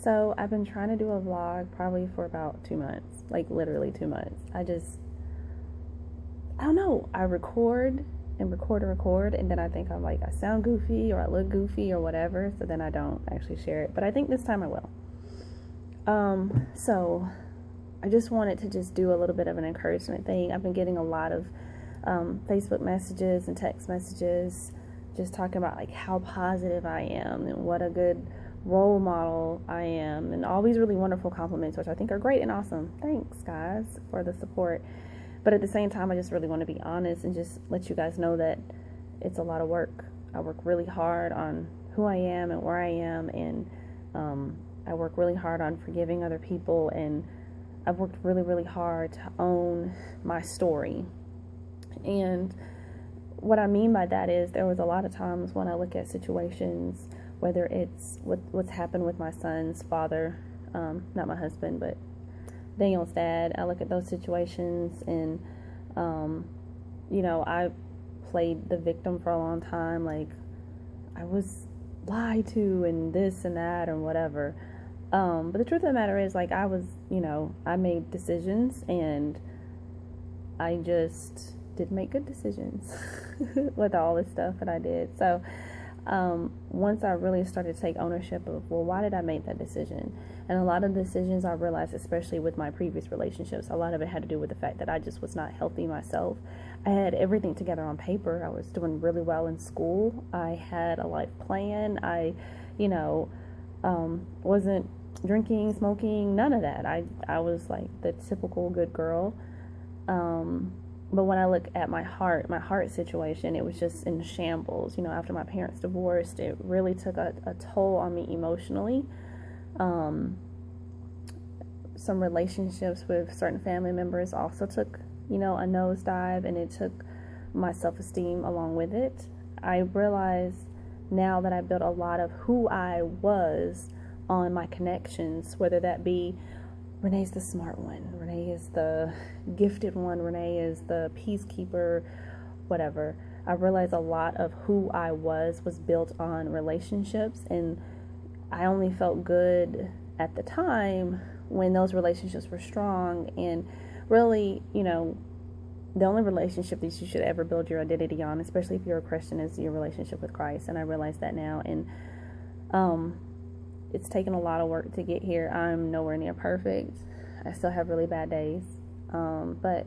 So I've been trying to do a vlog probably for about 2 months, like literally 2 months. I don't know. I record and record, and then I think I'm like, I sound goofy or I look goofy or whatever, so then I don't actually share it. But I think this time I will. So I just wanted to just do a little bit of an encouragement thing. I've been getting a lot of Facebook messages and text messages just talking about like how positive I am and what a good role model I am and all these really wonderful compliments, which I think are great and awesome. Thanks, guys, for the support. But at the same time, I just really want to be honest and just let you guys know that it's a lot of work. I work really hard on who I am and where I am, and I work really hard on forgiving other people, and I've worked really, really hard to own my story. And what I mean by that is there was a lot of times when I look at situations, whether it's what's happened with my son's father, not my husband, but Daniel's dad. I look at those situations and, I played the victim for a long time. Like, I was lied to and this and that and whatever. But the truth of the matter is, like, I made decisions, and I just didn't make good decisions with all this stuff that I did. So once I really started to take ownership of, well, why did I make that decision? And a lot of the decisions I realized, especially with my previous relationships, a lot of it had to do with the fact that I just was not healthy myself. I had everything together on paper. I was doing really well in school. I had a life plan. I, wasn't drinking, smoking, none of that. I was like the typical good girl. But when I look at my heart situation, it was just in shambles. After my parents divorced, it really took a toll on me emotionally. Some relationships with certain family members also took, a nosedive, and it took my self-esteem along with it. I realize now that I built a lot of who I was on my connections, whether that be Renee's the smart one, Renee is the gifted one, Renee is the peacekeeper, whatever. I realized a lot of who I was built on relationships, and I only felt good at the time when those relationships were strong. And really, the only relationship that you should ever build your identity on, especially if you're a Christian, is your relationship with Christ. And I realize that now, and it's taken a lot of work to get here. I'm nowhere near perfect. I still have really bad days. But,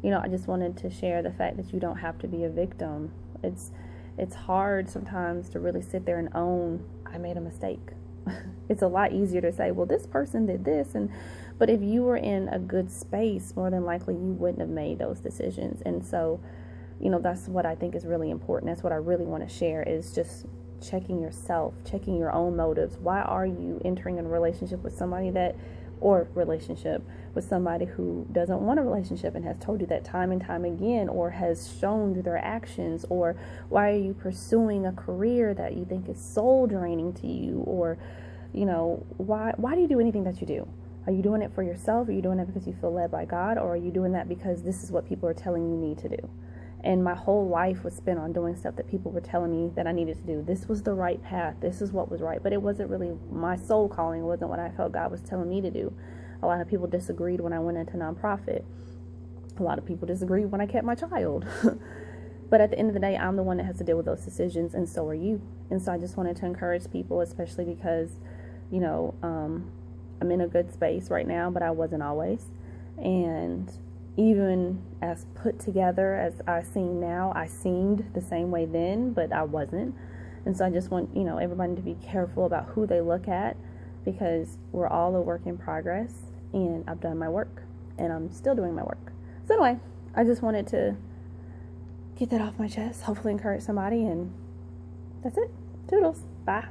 I just wanted to share the fact that you don't have to be a victim. It's hard sometimes to really sit there and own, I made a mistake. It's a lot easier to say, well, this person did this. But if you were in a good space, more than likely you wouldn't have made those decisions. And so, that's what I think is really important. That's what I really want to share, is just checking yourself, checking your own motives. Why are you entering a relationship with somebody who doesn't want a relationship and has told you that time and time again, or has shown through their actions? Or why are you pursuing a career that you think is soul draining to you? Or, why do you do anything that you do? Are you doing it for yourself? Are you doing it because you feel led by God? Or are you doing that because this is what people are telling you need to do? And my whole life was spent on doing stuff that people were telling me that I needed to do. This was the right path. This is what was right. But it wasn't really my soul calling. It wasn't what I felt God was telling me to do. A lot of people disagreed when I went into nonprofit. A lot of people disagreed when I kept my child. But at the end of the day, I'm the one that has to deal with those decisions, and so are you. And so I just wanted to encourage people, especially because, I'm in a good space right now, but I wasn't always. And even as put together as I seem now, I seemed the same way then, but I wasn't. And so I just want, everybody to be careful about who they look at, because we're all a work in progress, and I've done my work, and I'm still doing my work. So anyway, I just wanted to get that off my chest, hopefully encourage somebody, and that's it. Toodles. Bye.